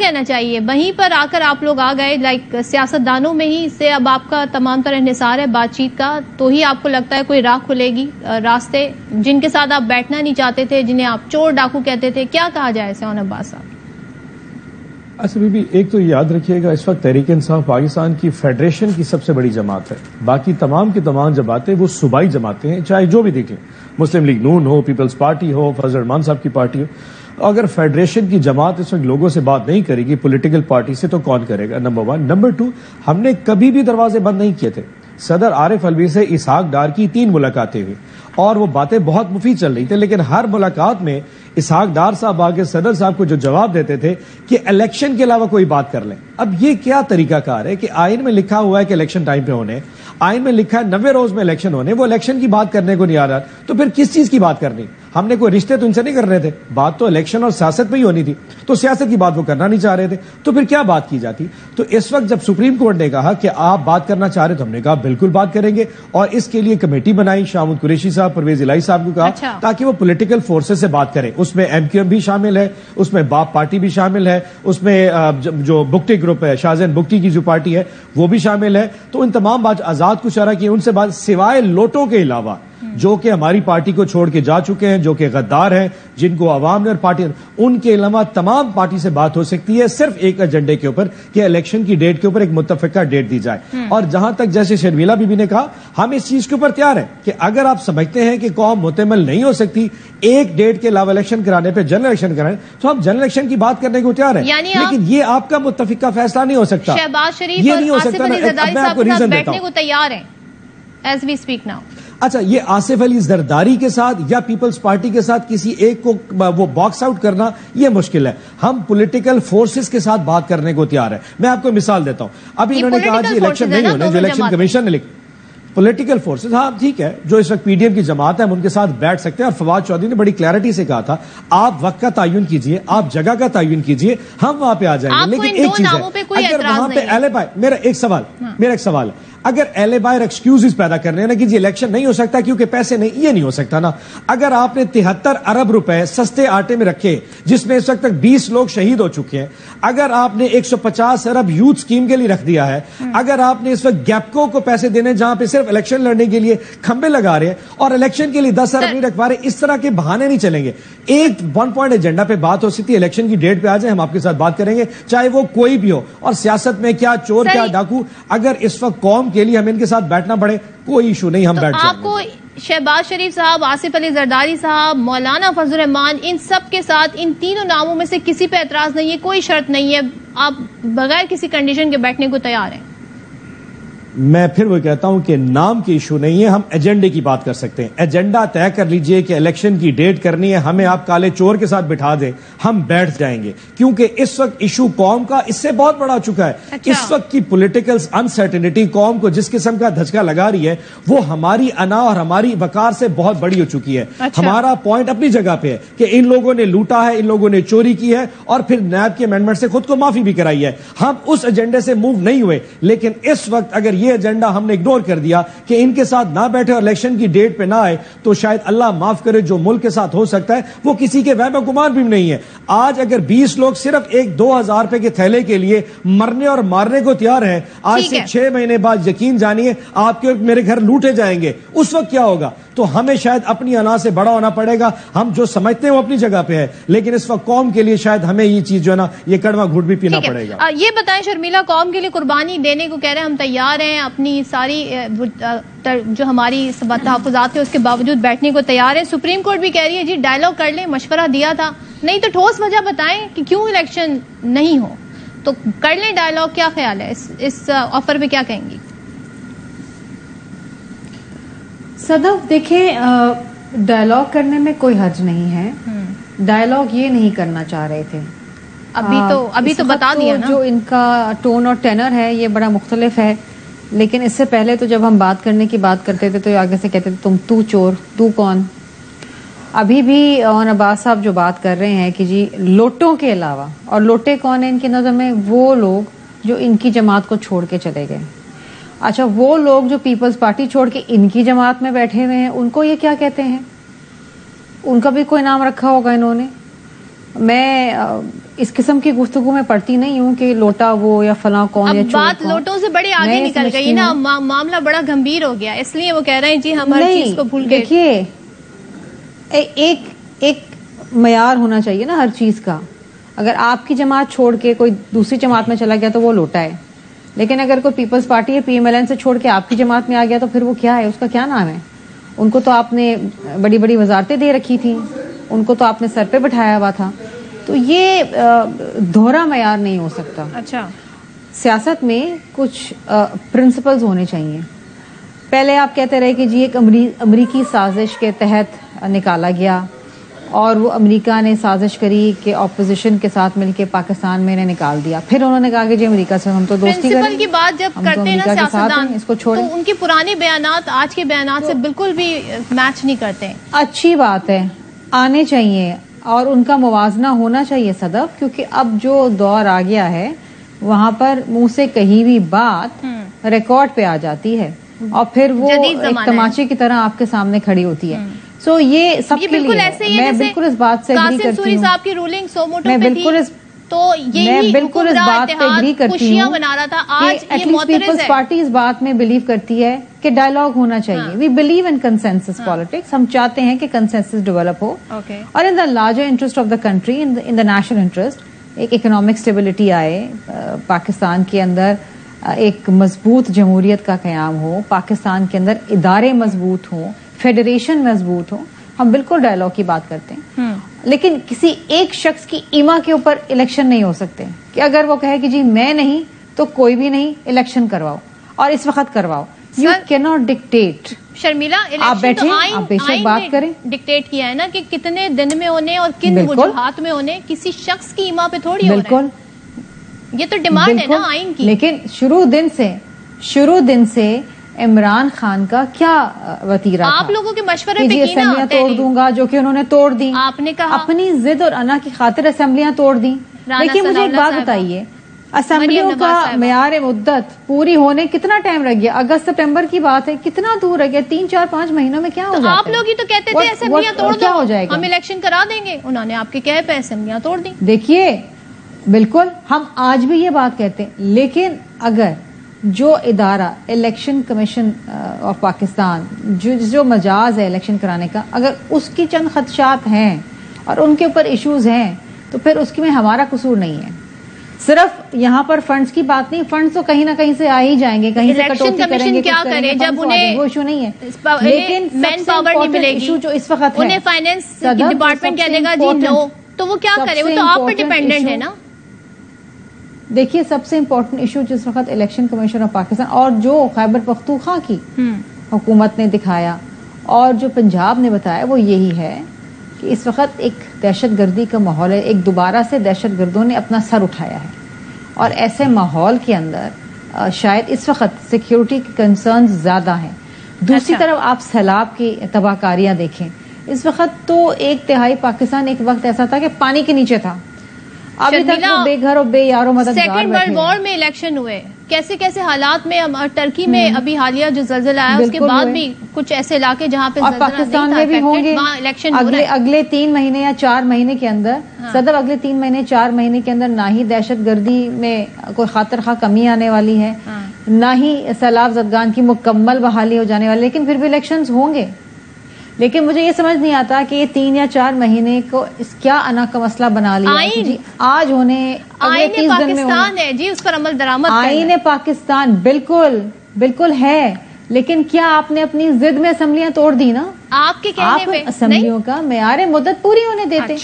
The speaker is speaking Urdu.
کہنا چاہیے وہیں پر آ کر آپ لوگ آ گئے، لائک سیاستدانوں میں ہی سے اب آپ کا تمام طرح انحصار ہے بات چیت کا، تو ہی آپ کو لگتا ہے کوئی راہ کھلے گی؟ راستے جن کے ساتھ آپ بیٹھنا نہیں چاہتے تھے، جنہیں آپ چور ڈاکو کہتے تھے، کیا کہا جائے اسے عباس صاحب؟ اچھا بی بی، ایک تو یاد رکھیے گا اس وقت تحریک انصاف پاکستان کی فیڈریشن کی سب سے بڑی جماعت ہے. باقی تمام کی تمام جماعتیں وہ صوبائی جماعتیں ہیں، چاہے جو بھی دیکھ لیں، مسلم لیگ نون ہو، پیپلز پارٹی ہو، فضل الرحمان صاحب کی پارٹی ہو. اگر فیڈریشن کی جماعت اس وقت لوگوں سے بات نہیں کرے گی پولیٹیکل پارٹی سے، تو کون کرے گا؟ نمبر 1. نمبر 2، ہم نے کبھی بھی دروازے بند نہیں کیے تھے. صدر عارف الوی سے اسحاق ڈار کی 3 ملاقاتیں ہوئی اور وہ باتیں بہت مفید چل رہی تھی، لیکن ہر ملاقات میں اسحاق ڈار صاحب آگے صدر صاحب کو جو جواب دیتے تھے کہ الیکشن کے علاوہ کوئی بات کر لیں. اب یہ کیا طریقہ کار ہے کہ آئین میں لکھا ہوا ہے کہ الیکشن ٹائم پہ ہونے، آئین میں لکھا ہے 90 روز میں الیکشن ہونے، وہ الیکشن کی بات کرنے کو نہیں آ رہا، تو پھر کس چیز کی بات کرنی؟ ہم نے کوئی رشتے تو ان سے نہیں کر رہے تھے، بات تو الیکشن اور سیاست پہ ہی ہونی تھی، تو سیاست کی بات وہ کرنا نہیں چاہ رہے تھے، تو پھر کیا بات کی جاتی؟ تو اس وقت جب سپریم کورٹ نے کہا کہ آپ بات کرنا چاہ رہے تو ہم نے کہا بالکل بات کریں گے، اور اس کے لیے کمیٹی بنائی، شاہ محمود قریشی صاحب، پرویز الہی صاحب کو کہا تاکہ وہ پولیٹیکل فورسز سے بات کریں. اس میں ایم کیو ایم بھی شامل ہے، اس میں باپ پارٹی بھی شامل ہے، اس میں جو بگٹی گروپ ہے، شاہزین بگٹی کی جو پارٹی ہے وہ بھی شامل ہے. تو ان تمام بات آزاد کو شرح کی، ان سے بات سوائے لوٹوں کے علاوہ جو کہ ہماری پارٹی کو چھوڑ کے جا چکے ہیں، جو کہ غدار ہیں، جن کو عوام نے اور پارٹی، ان کے علاوہ تمام پارٹی سے بات ہو سکتی ہے صرف ایک ایجنڈے کے اوپر کہ الیکشن کی ڈیٹ کے اوپر ایک متفقہ ڈیٹ دی جائے. اور جہاں تک جیسے شرمیلا بی بی نے کہا، ہم اس چیز کے اوپر تیار ہیں کہ اگر آپ سمجھتے ہیں کہ قوم متمل نہیں ہو سکتی ایک ڈیٹ کے علاوہ الیکشن کرانے پہ، جنرل الیکشن کرانے، تو ہم جنرل الیکشن کی بات کرنے کو تیار ہیں، لیکن یہ آپ کا متفقہ فیصلہ نہیں ہو سکتا. شہباز شریف اور آصف علی زرداری صاحب کے ساتھ بیٹھنے کو تیار ہیں ایز وی اسپیک ناؤ. اچھا، یہ آصف علی زرداری کے ساتھ یا پیپلز پارٹی کے ساتھ کسی ایک کو وہ باکس آؤٹ کرنا یہ مشکل ہے. ہم پولیٹیکل فورسز کے ساتھ بات کرنے کو تیار ہے. میں آپ کو مثال دیتا ہوں. ابھی انہوں نے کہا جی الیکشن نہیں ہونے، جو الیکشن کمیشن نے لکھا پولیٹیکل فورسز، ہاں ٹھیک ہے، جو اس وقت پی ڈی ایم کی جماعت ہے ہم ان کے ساتھ بیٹھ سکتے ہیں. اور فواد چودھری نے بڑی کلیئرٹی سے کہا تھا آپ وقت کا تعین کیجئے، آپ جگہ کا تعین کیجئے، ہم وہاں پہ آ جائیں گے. لیکن ایک چیز ہے، اگر وہاں پہ ایلیبائی، میرا ایک سوال ہے، اگر ایلیبائی اور ایکسکیوزز پیدا کرنے ہیں نا کہ جی الیکشن نہیں ہو سکتا کیونکہ پیسے نہیں، یہ نہیں ہو سکتا نا. اگر آپ نے 73 ارب روپے سستے آٹے میں رکھے جس میں اس وقت تک 20 لوگ شہید ہو چکے ہیں، اگر آپ نے 150 ارب یوتھ سکیم کے لیے رکھ دیا ہے، اگر آپ نے اس وقت گیپکو کو پیسے دینے جہاں پہ صرف الیکشن لڑنے کے لیے کھمبے لگا رہے ہیں اور الیکشن کے لیے 10 ارب نہیں رکھ پا رہے، اس طرح کے بہانے نہیں چلیں گے. ایک 1 پوائنٹ ایجنڈا پہ بات ہو سکتی ہے، الیکشن کی ڈیٹ پہ آ جائیں، ہم آپ کے ساتھ بات کریں گے، چاہے وہ کوئی بھی ہو. اور سیاست میں کیا چور کیا ڈاکو، اگر اس وقت قوم کے لیے ہم ان کے ساتھ بیٹھنا پڑے کوئی ایشو نہیں، ہم بیٹھ جائیں گے. آپ کو شہباز شریف صاحب، آصف علی زرداری صاحب، مولانا فضل الرحمان، ان سب کے ساتھ ان تینوں ناموں میں سے کسی پہ اعتراض نہیں ہے، کوئی شرط نہیں ہے، آپ بغیر کسی کنڈیشن کے بیٹھنے کو تیار ہیں؟ میں پھر وہ کہتا ہوں کہ نام کی ایشو نہیں ہے، ہم ایجنڈے کی بات کر سکتے ہیں. ایجنڈا طے کر لیجئے کہ الیکشن کی ڈیٹ کرنی ہے، ہمیں آپ کالے چور کے ساتھ بٹھا دیں، ہم بیٹھ جائیں گے. کیونکہ اس وقت ایشو قوم کا اس سے بہت بڑا چکا ہے. اس وقت کی پولیٹیکل انسرٹنٹی قوم کو جس قسم کا دھچکا لگا رہی ہے وہ ہماری انا اور ہماری وقار سے بہت بڑی ہو چکی ہے. ہمارا پوائنٹ اپنی جگہ پہ ہے کہ ان لوگوں نے لوٹا ہے، ان لوگوں نے چوری کی ہے اور پھر نیب کے امینڈمنٹ سے خود کو معافی بھی کرائی ہے. ہم اس ایجنڈے سے موو نہیں ہوئے، لیکن اس وقت اگر یہ ایجنڈا ہم نے اگنور کر دیا کہ ان کے ساتھ نہ بیٹھے اور الیکشن کی ڈیٹ پہ نہ آئے، تو شاید اللہ معاف کرے جو ملک کے ساتھ ہو سکتا ہے وہ کسی کے وہم و گمان بھی نہیں ہے. آج اگر 20 لوگ صرف 1-2 ہزار روپے کے تھیلے کے لیے مرنے اور مارنے کو تیار ہیں، آج سے 6 مہینے بعد یقین جانیے آپ کے میرے گھر لوٹے جائیں گے، اس وقت کیا ہوگا؟ تو ہمیں شاید اپنی انا سے بڑا ہونا پڑے گا. ہم جو سمجھتے ہیں وہ اپنی جگہ پہ ہے، لیکن اس وقت قوم کے لیے شاید ہمیں یہ چیز جو ہے نا یہ کڑوا گھوٹ بھی پینا پڑے گا. یہ بتائیں شرمیلا، قوم کے لیے قربانی دینے کو کہہ رہے ہیں ہم تیار ہیں، اپنی ساری جو ہماری تحفظات ہیں اس کے باوجود بیٹھنے کو تیار ہیں. سپریم کورٹ بھی کہہ رہی ہے جی ڈائیلاگ کر لیں، مشورہ دیا تھا، نہیں تو ٹھوس وجہ بتائیں کہ کیوں الیکشن نہیں ہو، تو کر لیں ڈائیلاگ. کیا خیال ہے اس آفر پہ، کیا کہیں گی؟ صدف دیکھیں، ڈائیلاگ کرنے میں کوئی حرج نہیں ہے. ڈائیلاگ یہ نہیں کرنا چاہ رہے تھے، ابھی تو بتا دیا نا. جو ان کا ٹون اور ٹینر ہے یہ بڑا مختلف ہے. لیکن اس سے پہلے تو جب ہم بات کرنے کی بات کرتے تھے تو آگے سے کہتے تھے تو چور، تو کون. ابھی بھی عباس صاحب جو بات کر رہے ہیں کہ جی لوٹوں کے علاوہ، اور لوٹے کون ہیں ان کی نظر میں؟ وہ لوگ جو ان کی جماعت کو چھوڑ کے چلے گئے. اچھا، وہ لوگ جو پیپلز پارٹی چھوڑ کے ان کی جماعت میں بیٹھے ہوئے ہیں ان کو یہ کیا کہتے ہیں؟ ان کا بھی کوئی نام رکھا ہوگا انہوں نے. میں اس قسم کی گفتگو میں پڑھتی نہیں ہوں کہ لوٹا وہ یا فلاں کون یا اب بات لوٹوں سے بڑے آگے نکل گئی نا, معاملہ بڑا گمبھیر ہو گیا, اس لیے وہ کہہ رہے ہیں جی ہم ہر چیز کو بھول گئے. دیکھیے ایک معیار ہونا چاہیے نا ہر چیز کا. اگر آپ کی جماعت چھوڑ کے کوئی دوسری جماعت میں چلا گیا تو وہ لوٹا ہے, لیکن اگر کوئی پیپلز پارٹی ہے PMLN سے چھوڑ کے آپ کی جماعت میں آ گیا تو پھر وہ کیا ہے, اس کا کیا نام ہے؟ ان کو تو آپ نے بڑی بڑی وزارتیں دے رکھی تھیں, ان کو تو آپ نے سر پہ بٹھایا ہوا تھا. تو یہ دوہرا معیار نہیں ہو سکتا. اچھا, سیاست میں کچھ پرنسپلز ہونے چاہیے. پہلے آپ کہتے رہے کہ جی ایک امریکی سازش کے تحت نکالا گیا, اور وہ امریکہ نے سازش کری کہ اپوزیشن کے ساتھ مل کے پاکستان میں انہیں نکال دیا. پھر انہوں نے کہا کہ جی امریکہ سے ہم تو دوستی کریں. پرنسپل کی بات جب کرتے ہیں نا سیاستدان, اس کو چھوڑیں. تو ان کے پرانے بیانات آج کے بیانات سے بالکل بھی میچ نہیں کرتے. اچھی بات ہے, آنے چاہیے اور ان کا موازنہ ہونا چاہیے صدف, کیونکہ اب جو دور آ گیا ہے وہاں پر منہ سے کہیں بھی بات ریکارڈ پہ آ جاتی ہے اور پھر وہ ایک تماچے کی طرح آپ کے سامنے کھڑی ہوتی ہے. سو یہ سب کے لیے میں بالکل اس بات سے ایگری کرتی ہوں. صاحب کی رولنگ سو موٹو میں بالکل اس بات پہ ایگری کرتی ہوں کہ ایٹ لیسٹ پیپلز پارٹی اس بات میں بلیو کرتی ہے کہ ڈائلاگ ہونا چاہیے. We believe in consensus politics. ہم چاہتے ہیں کہ کنسنسس ڈیولپ ہو اور in the larger interest of the country, in the national interest, ایک اکنامک اسٹیبلٹی آئے, پاکستان کے اندر ایک مضبوط جمہوریت کا قیام ہو, پاکستان کے اندر ادارے مضبوط ہوں, فیڈریشن مضبوط ہو. ہم بالکل ڈائلاگ کی بات کرتے ہیں, لیکن کسی ایک شخص کی ایما کے اوپر الیکشن نہیں ہو سکتے کہ اگر وہ کہے کہ جی میں نہیں تو کوئی بھی نہیں, الیکشن کرواؤ اور اس وقت کرواؤ. You can not dictate. Sharmila, آپ بیٹھیں, آپ بے شک بات کریں. ڈکٹیٹ کیا ہے نا کہ کتنے دن میں ہونے اور کن وجوہات میں ہونے, کسی شخص کی ایما پہ تھوڑی ہو رہا ہے. بالکل, یہ تو ڈیمانڈ ہے نا آئین کی. لیکن شروع دن سے عمران خان کا کیا وتیرہ تھا؟ آپ لوگوں کے مشورے پہ اسمبلیاں توڑ دوں گا, جو کہ انہوں نے توڑ دی. آپ نے کہا اپنی ضد اور انا کی خاطر اسمبلیاں توڑ دی. لیکن مجھے ایک بات بتائیے, اسمبلیوں کا معیار مدت پوری ہونے کتنا ٹائم رہ گیا؟ اگست سپٹمبر کی بات ہے, کتنا دور رہ گیا؟ 3-4-5 مہینوں میں کیا ہو جاتا ہے؟ آپ لوگ ہی تو کہتے تھے اسمبلیاں توڑ کیا ہو جائے گا, ہم الیکشن کرا دیں گے. انہوں نے آپ کے کہے پہ اسمبلیاں توڑ دی. دیکھیے بالکل ہم آج بھی یہ بات کہتے ہیں, لیکن اگر جو ادارہ الیکشن کمیشن آف پاکستان جو مجاز ہے الیکشن کرانے کا, اگر اس کی چند خدشات ہیں اور ان کے اوپر ایشوز ہیں تو پھر اس میں ہمارا قصور نہیں ہے. صرف یہاں پر فنڈز کی بات نہیں, فنڈز تو کہیں نہ کہیں سے آ ہی جائیں گے, کہیں سے کٹوتی کریں گے, کیا کرے جب انہیں وہ ایشو نہیں ہے. لیکن مین پاور نہیں ملے گی, ایشو جو اس وقت ہے انہیں فائنینس ڈپارٹمنٹ کہہ دے گا جی نو, تو وہ کیا کرے؟ وہ تو آپ پر ڈیپینڈنٹ ہے نا. دیکھیے سب سے امپورٹنٹ ایشو جس وقت الیکشن کمیشن آف پاکستان اور جو خیبر پختونخوا کی حکومت نے دکھایا اور جو پنجاب نے بتایا وہ یہی ہے کہ اس وقت ایک دہشت گردی کا ماحول ہے. ایک دوبارہ سے دہشت گردوں نے اپنا سر اٹھایا ہے, اور ایسے ماحول کے اندر شاید اس وقت سیکیورٹی کے کنسرنز زیادہ ہیں. دوسری طرف آپ سیلاب کی تباہ کاریاں دیکھیں. اس وقت تو 1/3 پاکستان ایک وقت ایسا تھا کہ پانی کے نیچے تھا. ابھی تک وہ بے گھر اور بے یارو مددگار بیٹھے. سیکنڈ ورلڈ وار میں الیکشن ہوئے, کیسے کیسے حالات میں. ٹرکی میں ابھی حالیہ جو زلزلہ آیا اس کے بعد بھی کچھ ایسے علاقے جہاں پہ اور پاکستان میں بھی ہوں گے اگلے 3 مہینے یا 4 مہینے کے اندر. صدر اگلے 3 مہینے 4 مہینے کے اندر نہ ہی دہشت گردی میں کوئی خاطر خواہ کمی آنے والی ہے, نہ ہی سیلاب زدگان کی مکمل بحالی ہو جانے والی, لیکن پھر بھی الیکشنز ہوں گے. لیکن مجھے یہ سمجھ نہیں آتا کہ یہ 3 یا 4 مہینے کو اس کیا انا کا مسئلہ بنا لیا جی آج ہونے اگلے 30 دن میں پاکستان ہے جی, اس پر عمل درآمد. آئین پاکستان بالکل ہے, لیکن کیا آپ نے اپنی ضد میں اسمبلیاں توڑ دی نا؟ آپ کے کہنے پہ اسمبلیوں کا معیار مدت پوری ہونے دیتے.